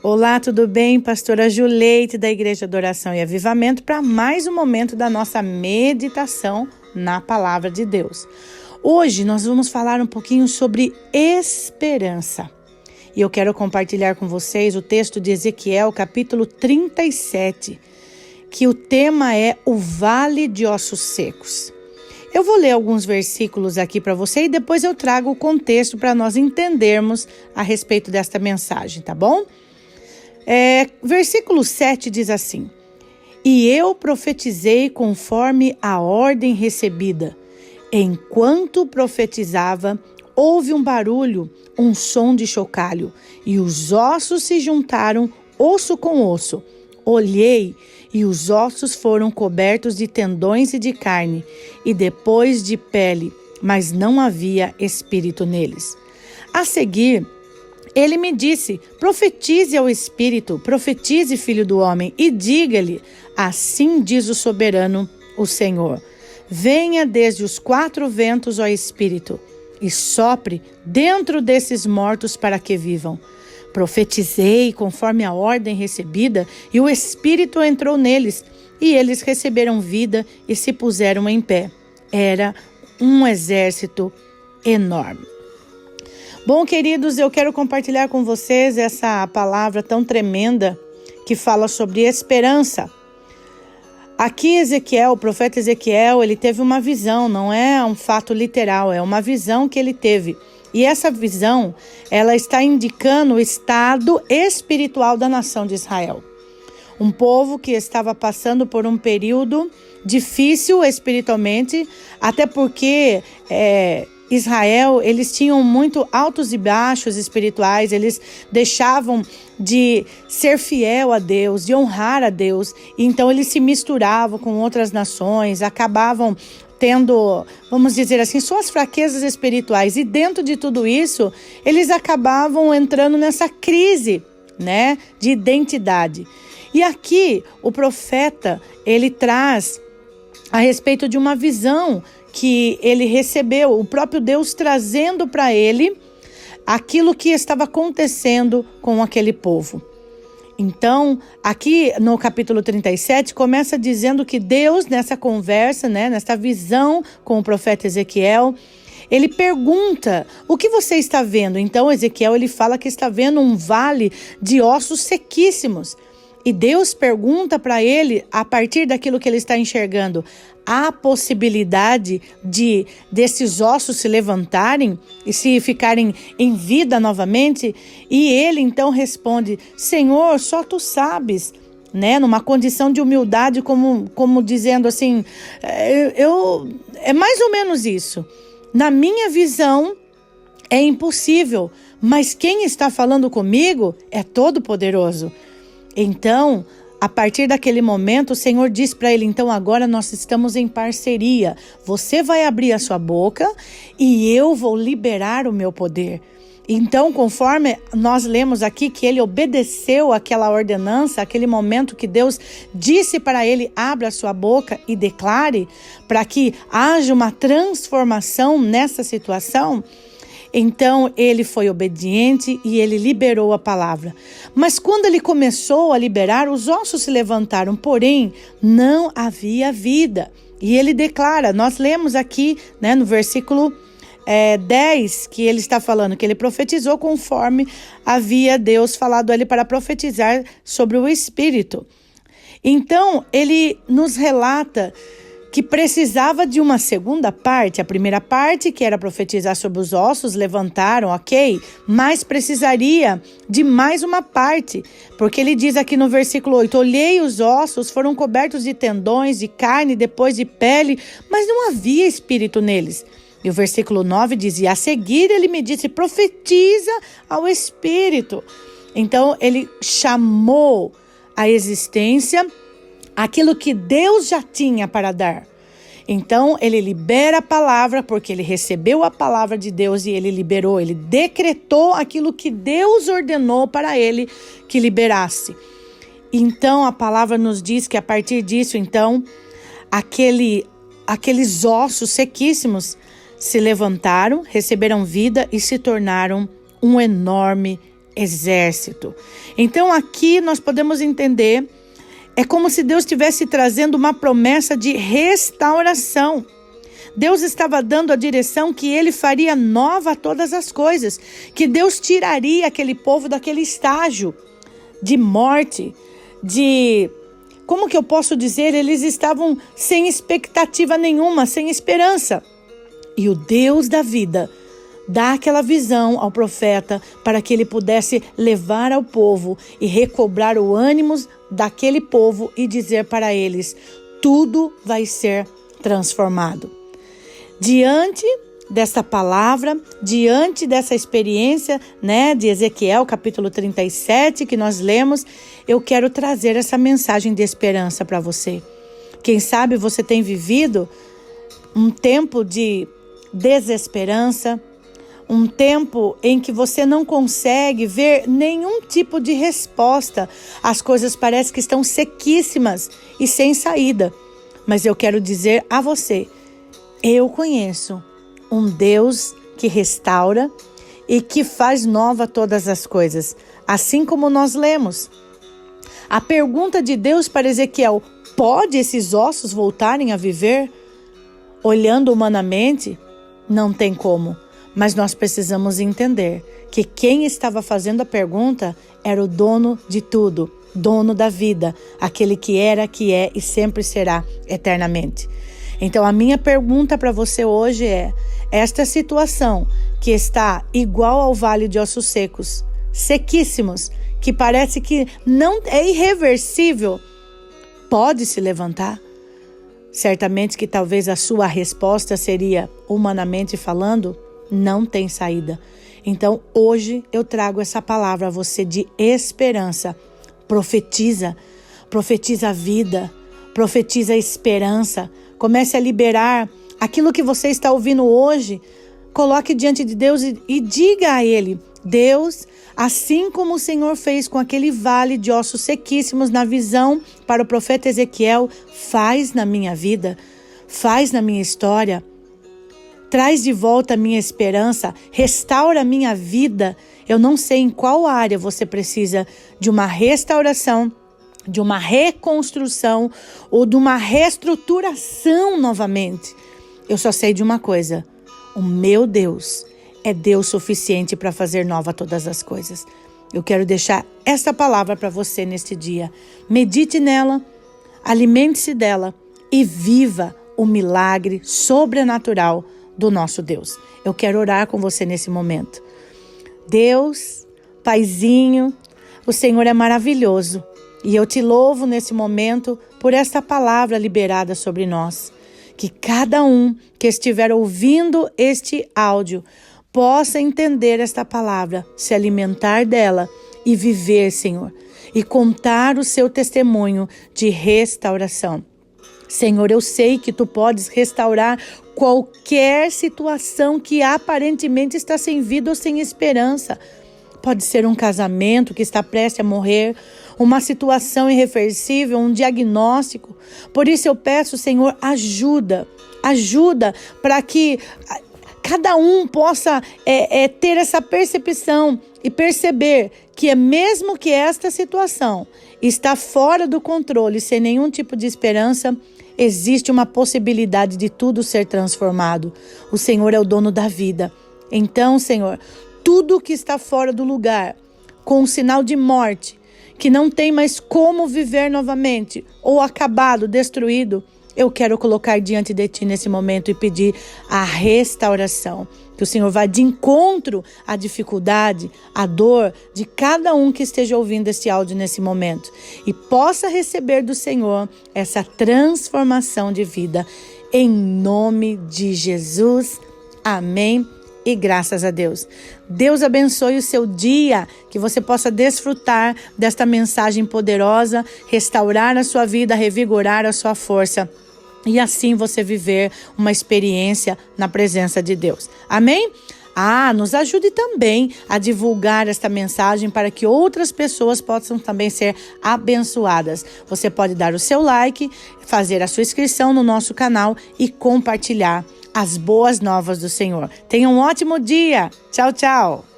Olá, tudo bem? Pastora Juleite da Igreja Adoração e Avivamento para mais um momento da nossa meditação na Palavra de Deus. Hoje nós vamos falar um pouquinho sobre esperança. E eu quero compartilhar com vocês o texto de Ezequiel, capítulo 37, que o tema é o Vale de Ossos Secos. Eu vou ler alguns versículos aqui para você e depois eu trago o contexto para nós entendermos a respeito desta mensagem, tá bom? Versículo 7 diz assim: E eu profetizei conforme a ordem recebida. Enquanto profetizava, houve um barulho, um som de chocalho, e os ossos se juntaram, osso com osso. Olhei, e os ossos foram cobertos de tendões e de carne, e depois de pele, mas não havia espírito neles. A seguir, ele me disse: profetize ao Espírito, profetize, filho do homem, e diga-lhe: assim diz o soberano, o Senhor. Venha desde os quatro ventos, ó Espírito, e sopre dentro desses mortos para que vivam. Profetizei conforme a ordem recebida, e o Espírito entrou neles, e eles receberam vida e se puseram em pé. Era um exército enorme. Bom, queridos, eu quero compartilhar com vocês essa palavra tão tremenda que fala sobre esperança. Aqui Ezequiel, o profeta Ezequiel, ele teve uma visão, não é um fato literal, é uma visão que ele teve. E essa visão, ela está indicando o estado espiritual da nação de Israel. Um povo que estava passando por um período difícil espiritualmente, até porque Israel, eles tinham muito altos e baixos espirituais, eles deixavam de ser fiel a Deus, de honrar a Deus, e então eles se misturavam com outras nações, acabavam tendo, vamos dizer assim, suas fraquezas espirituais, e dentro de tudo isso, eles acabavam entrando nessa crise, né, de identidade. E aqui, o profeta, ele traz a respeito de uma visão que ele recebeu, o próprio Deus trazendo para ele aquilo que estava acontecendo com aquele povo. Então, aqui no capítulo 37, começa dizendo que Deus, nessa conversa, né, nessa visão com o profeta Ezequiel, ele pergunta: o que você está vendo? Então, Ezequiel, ele fala que está vendo um vale de ossos sequíssimos. E Deus pergunta para ele, a partir daquilo que ele está enxergando, há possibilidade desses ossos se levantarem e se ficarem em vida novamente? E ele então responde: Senhor, só tu sabes, né? Numa condição de humildade, como dizendo assim, é mais ou menos isso. Na minha visão é impossível, mas quem está falando comigo é todo-poderoso. Então, a partir daquele momento, o Senhor diz para ele: então agora nós estamos em parceria. Você vai abrir a sua boca e eu vou liberar o meu poder. Então, conforme nós lemos aqui que ele obedeceu aquela ordenança, aquele momento que Deus disse para ele: abra a sua boca e declare, para que haja uma transformação nessa situação. Então, ele foi obediente e ele liberou a palavra. Mas quando ele começou a liberar, os ossos se levantaram, porém, não havia vida. E ele declara, nós lemos aqui, né, no versículo 10, que ele está falando, que ele profetizou conforme havia Deus falado a ele para profetizar sobre o Espírito. Então, ele nos relata que precisava de uma segunda parte. A primeira parte, que era profetizar sobre os ossos, levantaram, ok? Mas precisaria de mais uma parte, porque ele diz aqui no versículo 8, olhei os ossos, foram cobertos de tendões, de carne, depois de pele, mas não havia espírito neles. E o versículo 9 dizia, a seguir ele me disse, profetiza ao Espírito. Então ele chamou à existência aquilo que Deus já tinha para dar. Então ele libera a palavra, porque ele recebeu a palavra de Deus e ele liberou, ele decretou aquilo que Deus ordenou para ele que liberasse. Então a palavra nos diz que a partir disso, então, aqueles ossos sequíssimos se levantaram, receberam vida e se tornaram um enorme exército. Então aqui nós podemos entender, é como se Deus estivesse trazendo uma promessa de restauração. Deus estava dando a direção que Ele faria nova todas as coisas, que Deus tiraria aquele povo daquele estágio de morte, como que eu posso dizer? Eles estavam sem expectativa nenhuma, sem esperança. E o Deus da vida dá aquela visão ao profeta para que ele pudesse levar ao povo e recobrar o ânimo daquele povo e dizer para eles: tudo vai ser transformado. Diante desta palavra, diante dessa experiência, de Ezequiel, capítulo 37, que nós lemos, eu quero trazer essa mensagem de esperança para você. Quem sabe você tem vivido um tempo de desesperança, um tempo em que você não consegue ver nenhum tipo de resposta. As coisas parecem que estão sequíssimas e sem saída. Mas eu quero dizer a você, eu conheço um Deus que restaura e que faz nova todas as coisas, assim como nós lemos. A pergunta de Deus para Ezequiel: pode esses ossos voltarem a viver? Olhando humanamente, não tem como, mas nós precisamos entender que quem estava fazendo a pergunta era o dono de tudo, dono da vida, aquele que era, que é e sempre será eternamente. Então a minha pergunta para você hoje é: esta situação que está igual ao vale de ossos secos, sequíssimos, que parece que não é irreversível, pode se levantar? Certamente que talvez a sua resposta seria, humanamente falando, não tem saída. Então hoje eu trago essa palavra a você de esperança. Profetiza a vida, profetiza a esperança. Comece a liberar aquilo que você está ouvindo hoje. Coloque diante de Deus e diga a Ele: Deus, assim como o Senhor fez com aquele vale de ossos sequíssimos na visão para o profeta Ezequiel, faz na minha vida, faz na minha história. Traz de volta a minha esperança, restaura a minha vida. Eu não sei em qual área você precisa de uma restauração, de uma reconstrução ou de uma reestruturação novamente. Eu só sei de uma coisa: o meu Deus é Deus suficiente para fazer nova todas as coisas. Eu quero deixar esta palavra para você neste dia. Medite nela, alimente-se dela e viva o milagre sobrenatural do nosso Deus. Eu quero orar com você nesse momento. Deus, Paizinho, o Senhor é maravilhoso. E eu te louvo nesse momento por esta palavra liberada sobre nós. Que cada um que estiver ouvindo este áudio possa entender esta palavra, se alimentar dela e viver, Senhor, e contar o seu testemunho de restauração. Senhor, eu sei que Tu podes restaurar qualquer situação que aparentemente está sem vida ou sem esperança. Pode ser um casamento que está prestes a morrer, uma situação irreversível, um diagnóstico. Por isso eu peço, Senhor, ajuda para que cada um possa ter essa percepção e perceber que mesmo que esta situação está fora do controle, sem nenhum tipo de esperança, existe uma possibilidade de tudo ser transformado. O Senhor é o dono da vida. Então, Senhor, tudo que está fora do lugar, com um sinal de morte, que não tem mais como viver novamente, ou acabado, destruído, eu quero colocar diante de Ti nesse momento e pedir a restauração. Que o Senhor vá de encontro à dificuldade, à dor de cada um que esteja ouvindo este áudio nesse momento. E possa receber do Senhor essa transformação de vida. Em nome de Jesus. Amém. E graças a Deus. Deus abençoe o seu dia, que você possa desfrutar desta mensagem poderosa, restaurar a sua vida, revigorar a sua força. E assim você viver uma experiência na presença de Deus. Amém? Nos ajude também a divulgar esta mensagem para que outras pessoas possam também ser abençoadas. Você pode dar o seu like, fazer a sua inscrição no nosso canal e compartilhar as boas novas do Senhor. Tenha um ótimo dia. Tchau, tchau.